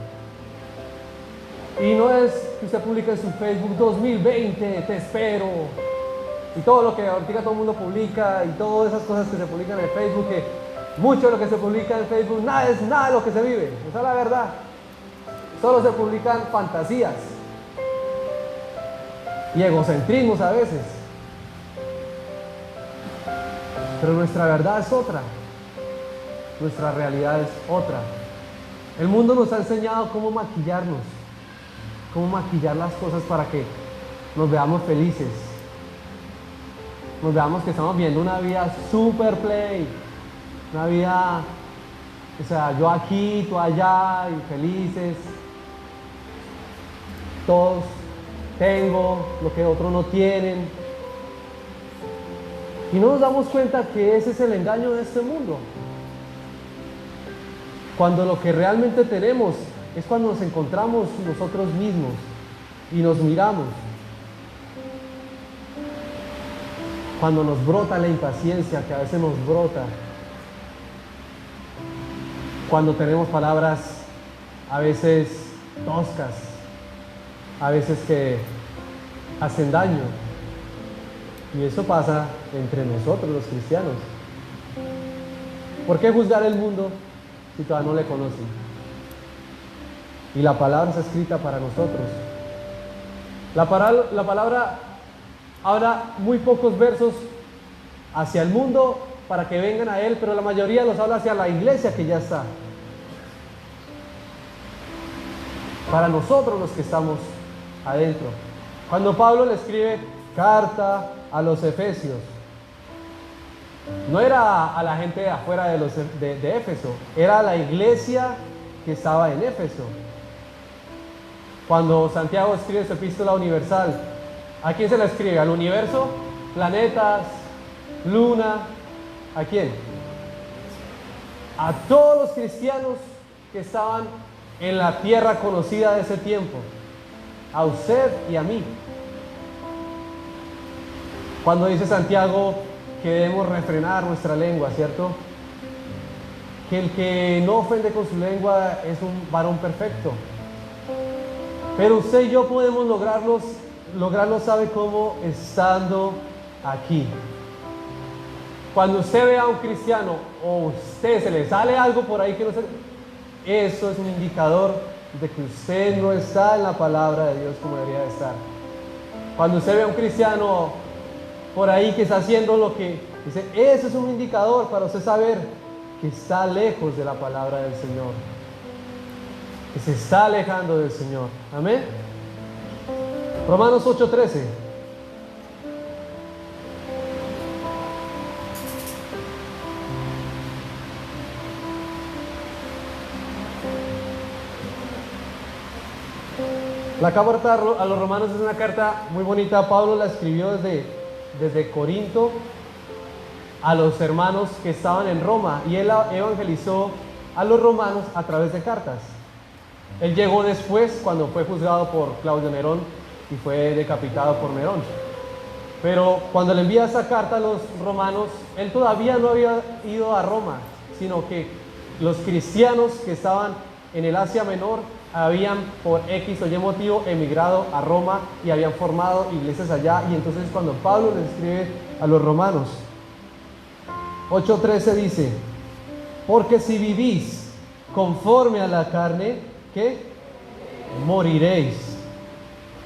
Speaker 1: Y no es que usted publique en su Facebook 2020, te espero, y todo lo que ahorita todo el mundo publica, y todas esas cosas que se publican en Facebook, que mucho de lo que se publica en Facebook, nada es nada de lo que se vive. Esa es la verdad. Solo se publican fantasías y egocentrismos a veces. Pero nuestra verdad es otra. Nuestra realidad es otra. El mundo nos ha enseñado cómo maquillarnos, cómo maquillar las cosas para que nos veamos felices. Nos veamos que estamos viendo una vida super play. Una vida, o sea, yo aquí, tú allá, y felices. Todos tengo lo que otros no tienen. Y no nos damos cuenta que ese es el engaño de este mundo. Cuando lo que realmente tenemos es cuando nos encontramos nosotros mismos y nos miramos. Cuando nos brota la impaciencia que a veces nos brota. Cuando tenemos palabras a veces toscas, a veces que hacen daño. Y eso pasa entre nosotros los cristianos. ¿Por qué juzgar el mundo si todavía no le conocen? Y la palabra está escrita para nosotros. La palabra habla muy pocos versos hacia el mundo para que vengan a Él, pero la mayoría los habla hacia la iglesia que ya está. Para nosotros los que estamos adentro. Cuando Pablo le escribe carta a los Efesios, no era a la gente de afuera de Éfeso, era a la iglesia que estaba en Éfeso. Cuando Santiago escribe su epístola universal, ¿a quién se la escribe? ¿Al universo? ¿Planetas? ¿Luna? ¿A quién? A todos los cristianos que estaban en la tierra conocida de ese tiempo. A usted y a mí. Cuando dice Santiago que debemos refrenar nuestra lengua, ¿cierto? que el que no ofende con su lengua es un varón perfecto. Pero usted y yo podemos lograrlo, ¿sabe cómo? Estando aquí. Cuando usted ve a un cristiano o a usted se le sale algo por ahí que no se... Eso es un indicador de que usted no está en la palabra de Dios como debería de estar. Cuando usted ve a un cristiano por ahí que está haciendo lo que dice, eso es un indicador para usted saber que está lejos de la palabra del Señor, que se está alejando del Señor. Amén. Romanos 8:13. La carta a los romanos es una carta muy bonita. Pablo la escribió desde Corinto a los hermanos que estaban en Roma, y él evangelizó a los romanos a través de cartas. Él llegó después, cuando fue juzgado por Claudio Nerón y fue decapitado por Nerón. Pero cuando le envía esa carta a los romanos, él todavía no había ido a Roma, sino que los cristianos que estaban en el Asia Menor habían por X o Y motivo emigrado a Roma y habían formado iglesias allá. Y entonces cuando Pablo le escribe a los romanos 8:13 dice: porque si vivís conforme a la carne, ¿qué? Moriréis.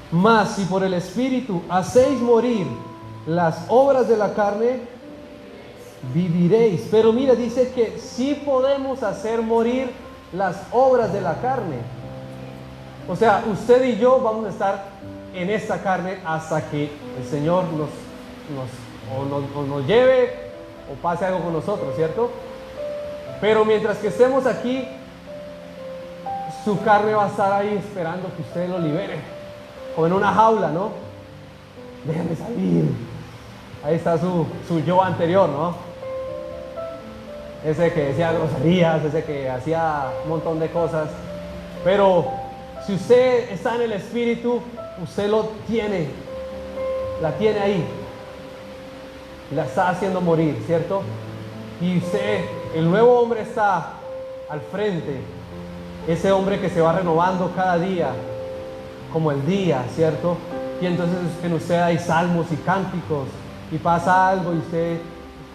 Speaker 1: Mas si por el Espíritu hacéis morir las obras de la carne, viviréis. Pero mira, dice que sí podemos hacer morir las obras de la carne. O sea, usted y yo vamos a estar en esta carne hasta que el Señor nos lleve o pase algo con nosotros, ¿cierto? Pero mientras que estemos aquí, su carne va a estar ahí esperando que usted lo libere, como en una jaula, ¿no? Déjame salir. Ahí está su yo anterior, ¿no? Ese que decía groserías, ese que hacía un montón de cosas. Pero si usted está en el Espíritu, usted lo tiene, la tiene ahí, la está haciendo morir, ¿cierto? Y usted, el nuevo hombre está al frente, ese hombre que se va renovando cada día, como el día, ¿cierto? Y entonces en usted hay salmos y cánticos, y pasa algo y usted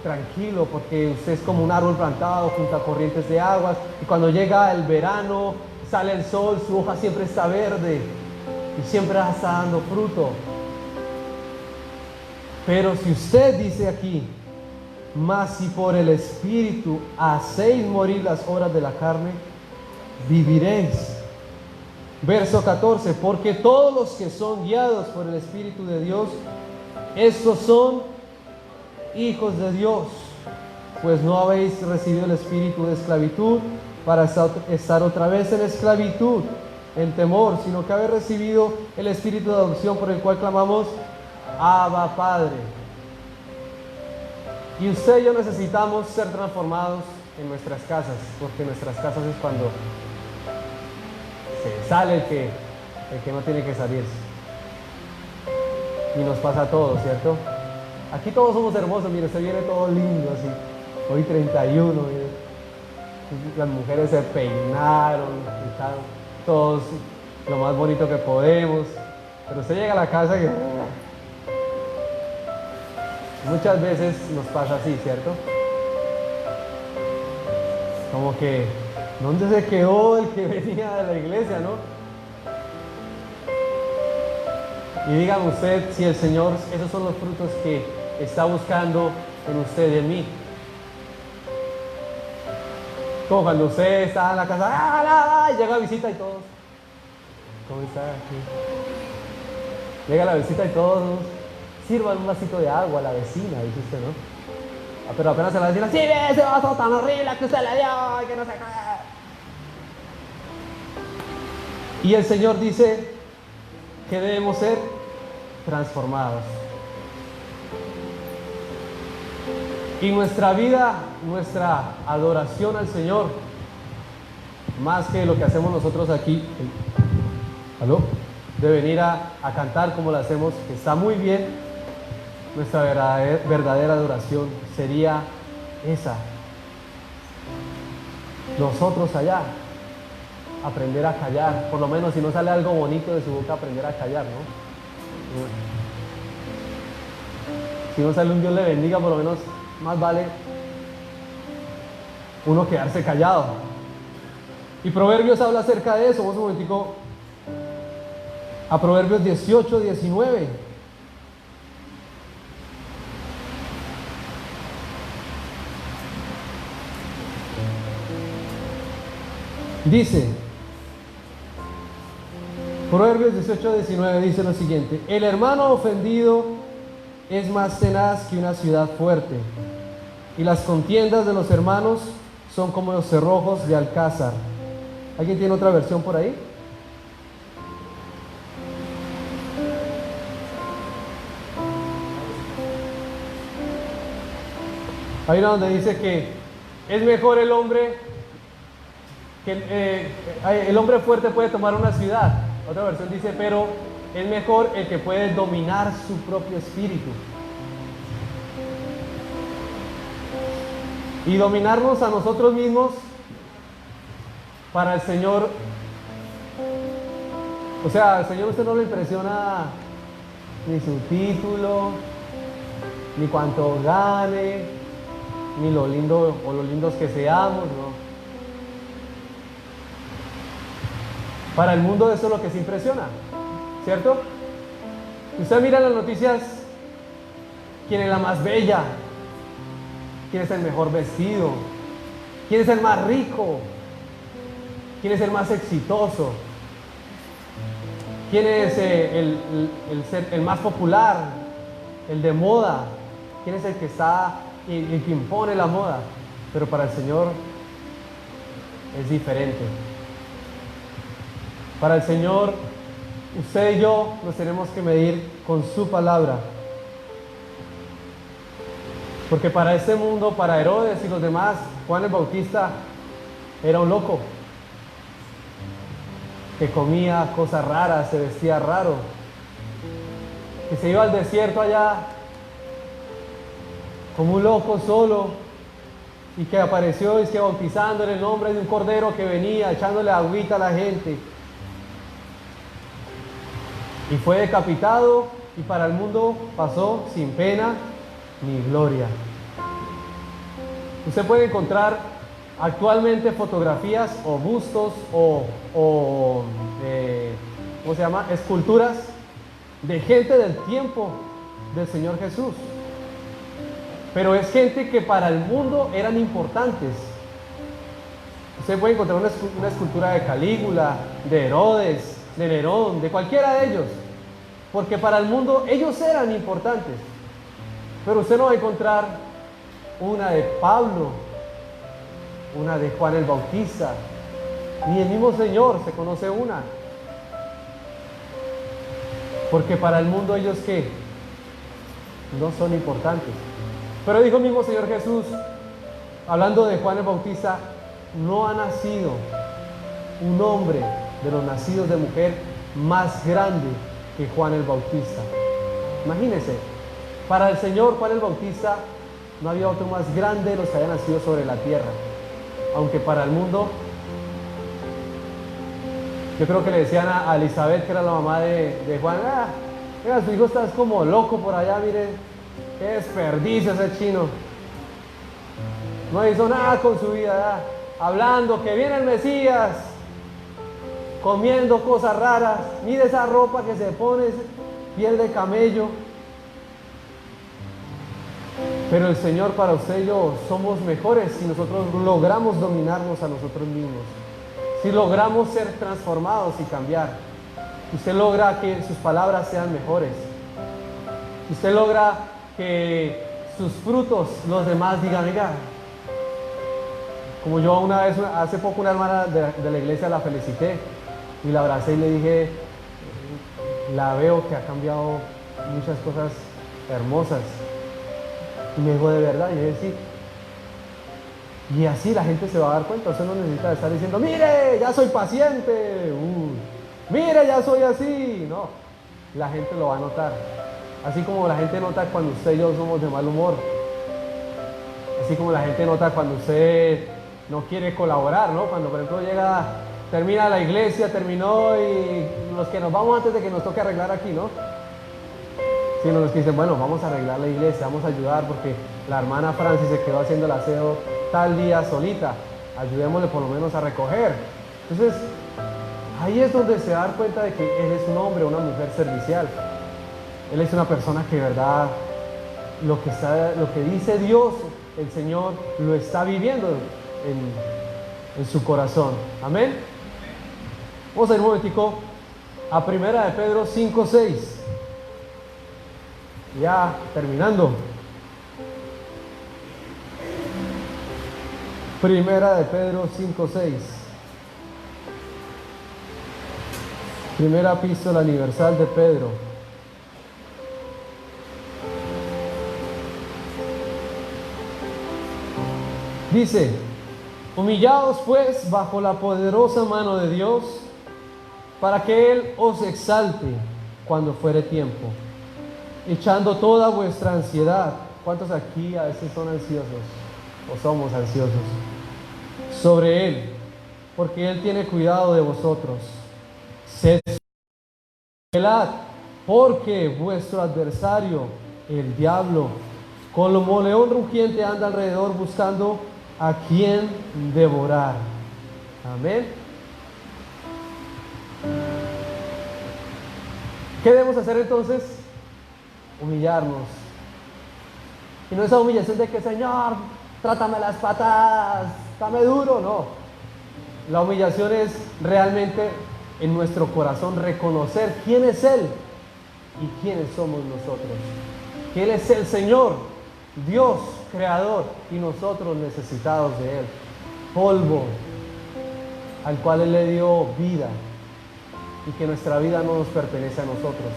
Speaker 1: tranquilo, porque usted es como un árbol plantado junto a corrientes de aguas, y cuando llega el verano, sale el sol, su hoja siempre está verde y siempre está dando fruto. Pero si usted dice aquí, mas si por el Espíritu hacéis morir las obras de la carne, viviréis. Verso 14, porque todos los que son guiados por el Espíritu de Dios, estos son hijos de Dios. Pues no habéis recibido el espíritu de esclavitud para estar otra vez en esclavitud, en temor, sino que habéis recibido el espíritu de adopción, por el cual clamamos Abba, Padre. Y usted y yo necesitamos ser transformados en nuestras casas, porque en nuestras casas es cuando se sale el que no tiene que salirse. Y nos pasa a todos, ¿cierto? Aquí todos somos hermosos, mire, se viene todo lindo así. Hoy 31, mire. Las mujeres se peinaron, están todos lo más bonito que podemos. Pero usted llega a la casa y muchas veces nos pasa así, ¿cierto? Como que, ¿dónde se quedó el que venía de la iglesia, no? Y dígame usted si el Señor, esos son los frutos que está buscando en usted y en mí. Como cuando usted está en la casa, llega la visita y todos, ¿cómo está? Llega la visita y todos, sirvan un vasito de agua a la vecina, dice usted, ¿no? Pero apenas se la vecina, sí, ve ese vaso tan horrible que usted le dio, que no se cae. Y el Señor dice que debemos ser transformados. Y nuestra vida, nuestra adoración al Señor, más que lo que hacemos nosotros aquí, ¿aló? De venir a cantar como lo hacemos, que está muy bien, nuestra verdadera adoración sería esa. Nosotros allá, aprender a callar, por lo menos si no sale algo bonito de su boca, aprender a callar, ¿no? Si no sale un Dios le bendiga, por lo menos más vale uno quedarse callado. Y Proverbios habla acerca de eso. Vamos un momentico a Proverbios 18, 19. Dice, Proverbios 18, 19 dice lo siguiente: el hermano ofendido es más tenaz que una ciudad fuerte, y las contiendas de los hermanos son como los cerrojos de alcázar. ¿Alguien tiene otra versión por ahí? Hay una donde dice que es mejor el hombre el hombre fuerte puede tomar una ciudad. Otra versión dice, pero es mejor el que puede dominar su propio espíritu. Y dominarnos a nosotros mismos, para el Señor, o sea, al Señor usted no le impresiona ni su título, ni cuánto gane, ni lo lindo o lo lindos que seamos, ¿no? Para el mundo eso es lo que se impresiona, ¿cierto? Usted mira las noticias, quién es la más bella, quién es el mejor vestido, quién es el más rico, quién es el más exitoso, quién es el más popular, el de moda, quién es el que está, el que impone la moda. Pero para el Señor es diferente. Para el Señor, usted y yo nos tenemos que medir con su palabra. Porque para este mundo, para Herodes y los demás, Juan el Bautista era un loco que comía cosas raras, se vestía raro, que se iba al desierto allá como un loco solo, y que apareció y que bautizando en el nombre de un cordero que venía echándole agüita a la gente, y fue decapitado, y para el mundo pasó sin pena ni gloria. Usted puede encontrar actualmente fotografías o bustos o ¿cómo se llama? Esculturas de gente del tiempo del Señor Jesús. Pero es gente que para el mundo eran importantes. Usted puede encontrar una escultura de Calígula, de Herodes, de Nerón, de cualquiera de ellos, porque para el mundo ellos eran importantes. Pero usted no va a encontrar una de Pablo, una de Juan el Bautista, ni el mismo Señor se conoce una, porque para el mundo ellos ¿qué? No son importantes. Pero dijo el mismo Señor Jesús, hablando de Juan el Bautista: no ha nacido un hombre de los nacidos de mujer más grande que Juan el Bautista. Imagínense, para el Señor Juan el Bautista no había otro más grande de los que hayan nacido sobre la tierra. Aunque para el mundo, yo creo que le decían a Elizabeth, que era la mamá de Juan: mira, su hijo está como loco por allá, mire, qué desperdicio ese chino. No hizo nada con su vida, hablando que viene el Mesías, comiendo cosas raras, mire esa ropa que se pone, piel de camello. Pero el Señor, para usted y yo, somos mejores si nosotros logramos dominarnos a nosotros mismos, si logramos ser transformados y cambiar. Usted logra que sus palabras sean mejores, usted logra que sus frutos los demás digan: mira, como yo una vez, hace poco, una hermana de la iglesia la felicité y la abracé y le dije: la veo que ha cambiado muchas cosas hermosas. Y me dijo: ¿de verdad? Y yo dije: sí. Y así la gente se va a dar cuenta. Usted no necesita estar diciendo: mire, ya soy paciente, mire, ya soy así. No, la gente lo va a notar. Así como la gente nota cuando usted y yo somos de mal humor, así como la gente nota cuando usted no quiere colaborar, ¿no? Cuando por ejemplo termina la iglesia, terminó y los que nos vamos antes de que nos toque arreglar aquí, ¿no? Sino los que dicen, bueno, vamos a arreglar la iglesia, vamos a ayudar porque la hermana Francis se quedó haciendo el aseo tal día solita, ayudémosle por lo menos a recoger. Entonces, ahí es donde se da cuenta de que él es un hombre, una mujer servicial. Él es una persona que de verdad lo que dice Dios, el Señor, lo está viviendo en su corazón. Amén. Vamos a ir un momentico a 1 de Pedro 5:6. Ya terminando. 1 de Pedro 5:6. Primera epístola universal de Pedro. Dice: humillaos pues bajo la poderosa mano de Dios, para que Él os exalte cuando fuere tiempo, echando toda vuestra ansiedad. ¿Cuántos aquí a veces son ansiosos o somos ansiosos? Sobre Él, porque Él tiene cuidado de vosotros. Sed velad, porque vuestro adversario, el diablo, como león rugiente anda alrededor buscando a quien devorar. Amén. ¿Qué debemos hacer entonces? Humillarnos. Y no esa humillación de que, Señor, trátame las patadas, dame duro, no. La humillación es realmente en nuestro corazón reconocer quién es Él y quiénes somos nosotros. Que Él es el Señor, Dios, Creador, y nosotros necesitados de Él. Polvo al cual Él le dio vida y que nuestra vida no nos pertenece a nosotros.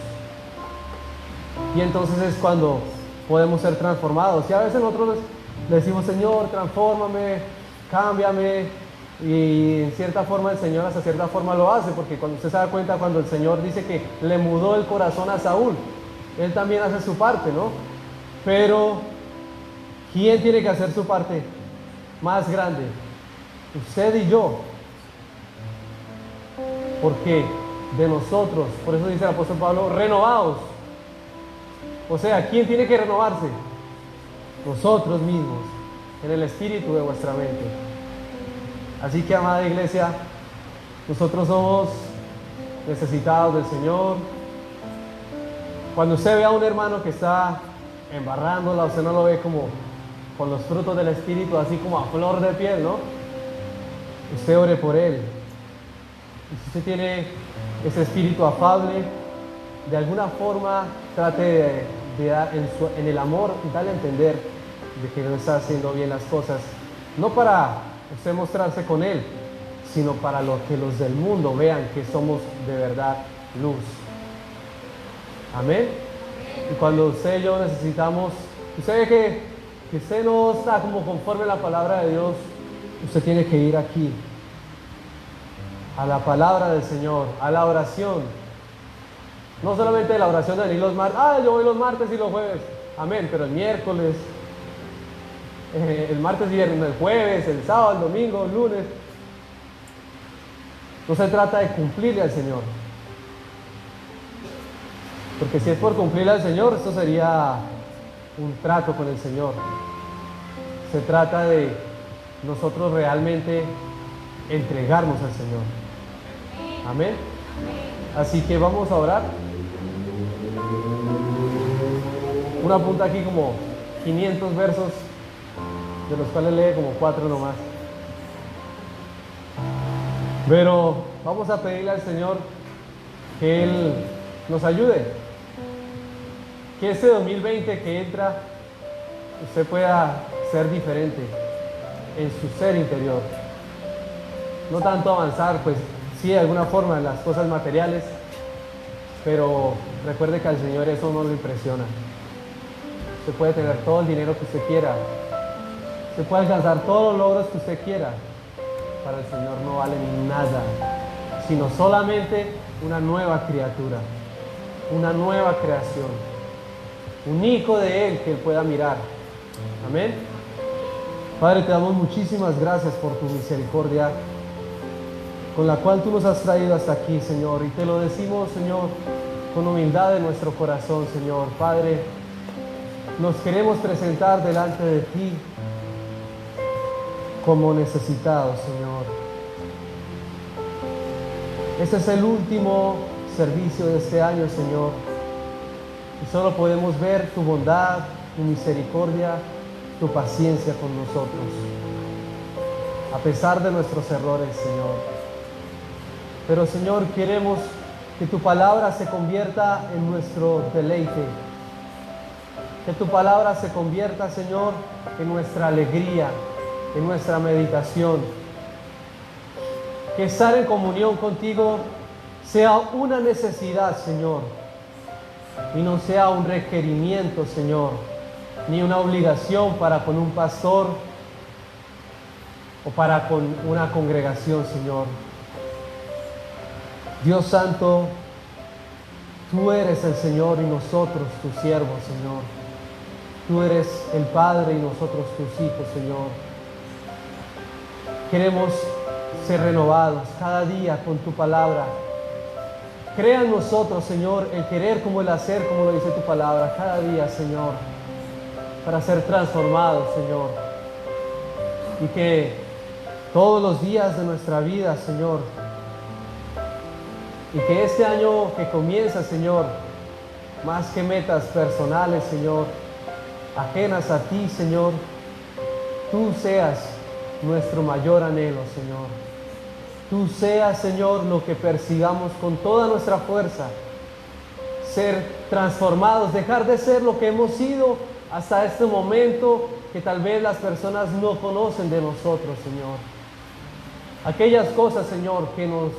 Speaker 1: Y entonces es cuando podemos ser transformados. Y a veces nosotros le decimos, Señor, transfórmame, cámbiame. Y en cierta forma el Señor hasta cierta forma lo hace, porque cuando usted se da cuenta, cuando el Señor dice que le mudó el corazón a Saúl, Él también hace su parte, ¿no? Pero ¿quién tiene que hacer su parte más grande? Usted y yo. Porque de nosotros, por eso dice el apóstol Pablo, renovaos. O sea, ¿quién tiene que renovarse? Nosotros mismos, en el espíritu de vuestra mente. Así que, amada iglesia, nosotros somos necesitados del Señor. Cuando usted ve a un hermano que está embarrándola, usted no lo ve como con los frutos del espíritu, así como a flor de piel, ¿no? Usted ore por él. Y si usted tiene ese espíritu afable, de alguna forma trate de dar en el amor, darle a entender de que no está haciendo bien las cosas, no para usted mostrarse con él, sino para que los del mundo vean que somos de verdad luz. Amén. Y cuando usted y yo necesitamos, usted ve que usted no está como conforme a la palabra de Dios, usted tiene que ir aquí a la palabra del Señor, a la oración. No solamente la oración de venir los martes, yo voy los martes y los jueves, amén, pero el miércoles, el martes y viernes, el jueves, el sábado, el domingo, el lunes. No se trata de cumplirle al Señor, porque si es por cumplirle al Señor, esto sería un trato con el Señor. Se trata de nosotros realmente entregarnos al Señor. Amén. Así que vamos a orar. Una punta aquí como 500 versos, de los cuales lee como 4 nomás. Pero vamos a pedirle al Señor que Él nos ayude. Que este 2020 que entra, usted pueda ser diferente en su ser interior. No tanto avanzar, pues sí, de alguna forma en las cosas materiales, pero recuerde que al Señor eso no lo impresiona. Usted puede tener todo el dinero que usted quiera, usted puede alcanzar todos los logros que usted quiera, para el Señor no vale nada, sino solamente una nueva criatura, una nueva creación, un hijo de Él que Él pueda mirar. Amén. Padre, te damos muchísimas gracias por tu misericordia con la cual tú nos has traído hasta aquí, Señor. Y te lo decimos, Señor, con humildad en nuestro corazón, Señor. Padre, nos queremos presentar delante de ti como necesitados, Señor. Este es el último servicio de este año, Señor. Y solo podemos ver tu bondad, tu misericordia, tu paciencia con nosotros, a pesar de nuestros errores, Señor. Pero, Señor, queremos que tu palabra se convierta en nuestro deleite. Que tu palabra se convierta, Señor, en nuestra alegría, en nuestra meditación. Que estar en comunión contigo sea una necesidad, Señor, y no sea un requerimiento, Señor, ni una obligación para con un pastor o para con una congregación, Señor. Dios Santo, tú eres el Señor y nosotros tus siervos, Señor. Tú eres el Padre y nosotros tus hijos, Señor. Queremos ser renovados cada día con tu palabra. Crea en nosotros, Señor, el querer como el hacer, como lo dice tu palabra, cada día, Señor, para ser transformados, Señor. Y que todos los días de nuestra vida, Señor, y que este año que comienza, Señor, más que metas personales, Señor, ajenas a ti, Señor, tú seas nuestro mayor anhelo, Señor. Tú seas, Señor, lo que persigamos con toda nuestra fuerza. Ser transformados, dejar de ser lo que hemos sido hasta este momento que tal vez las personas no conocen de nosotros, Señor. Aquellas cosas, Señor, que nos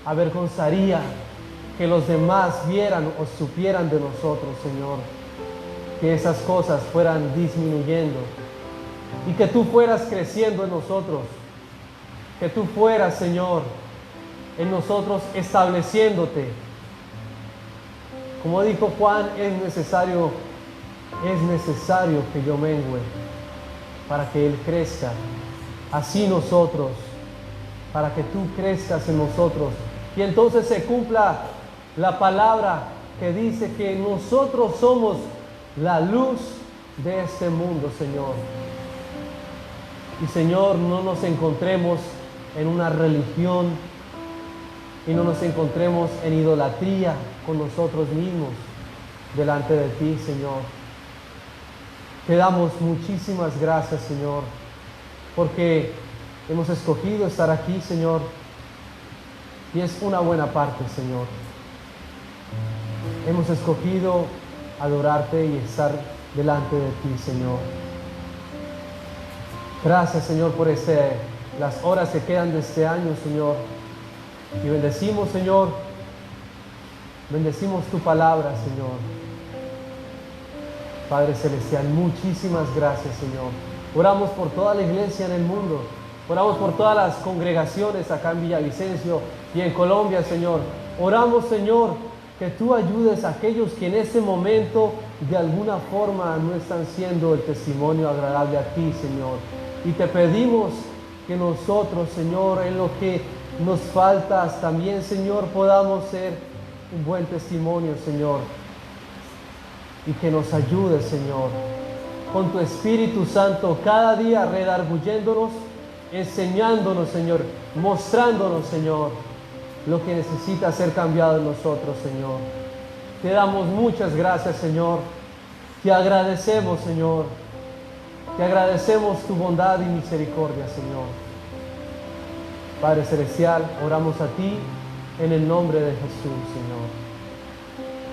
Speaker 1: avergonzaría que los demás vieran o supieran de nosotros, Señor. Que esas cosas fueran disminuyendo y que tú fueras creciendo en nosotros. Que tú fueras, Señor, en nosotros estableciéndote. Como dijo Juan, es necesario que yo mengüe para que Él crezca. Así nosotros, para que tú crezcas en nosotros. Y entonces se cumpla la palabra que dice que nosotros somos la luz de este mundo, Señor. Y, Señor, no nos encontremos en una religión y no nos encontremos en idolatría con nosotros mismos delante de ti, Señor. Te damos muchísimas gracias, Señor, porque hemos escogido estar aquí, Señor, y es una buena parte, Señor. Hemos escogido adorarte y estar delante de ti, Señor. Gracias, Señor, por las horas que quedan de este año, Señor. Y bendecimos, Señor, bendecimos tu palabra, Señor. Padre Celestial, muchísimas gracias, Señor. Oramos por toda la iglesia en el mundo. Oramos por todas las congregaciones acá en Villavicencio y en Colombia, Señor. Oramos, Señor, que tú ayudes a aquellos que en este momento de alguna forma no están siendo el testimonio agradable a ti, Señor. Y te pedimos que nosotros, Señor, en lo que nos falta, también, Señor, podamos ser un buen testimonio, Señor. Y que nos ayudes, Señor, con tu Espíritu Santo, cada día redarguyéndonos, enseñándonos, Señor, mostrándonos, Señor, lo que necesita ser cambiado en nosotros, Señor. Te damos muchas gracias, Señor. Te agradecemos, Señor. Te agradecemos tu bondad y misericordia, Señor. Padre Celestial, oramos a ti en el nombre de Jesús, Señor.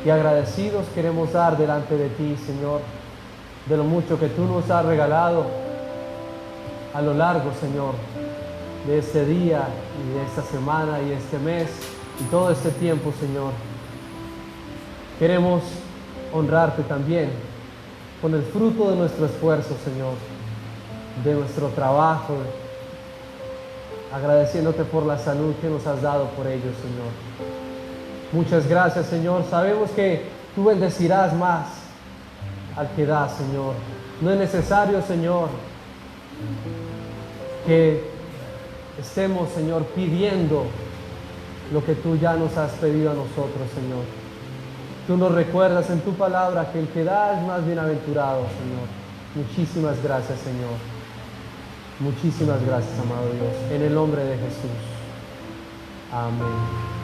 Speaker 1: Y agradecidos queremos dar delante de ti, Señor, de lo mucho que tú nos has regalado a lo largo, Señor, de este día y de esta semana y este mes y todo este tiempo, Señor. Queremos honrarte también con el fruto de nuestro esfuerzo, Señor, de nuestro trabajo, agradeciéndote por la salud que nos has dado por ello, Señor. Muchas gracias, Señor. Sabemos que tú bendecirás más al que da, Señor. No es necesario, Señor, Que estemos, Señor, pidiendo lo que tú ya nos has pedido a nosotros, Señor. Tú nos recuerdas en tu palabra que el que da es más bienaventurado, Señor. Muchísimas gracias, Señor. Muchísimas gracias, amado Dios. En el nombre de Jesús. Amén.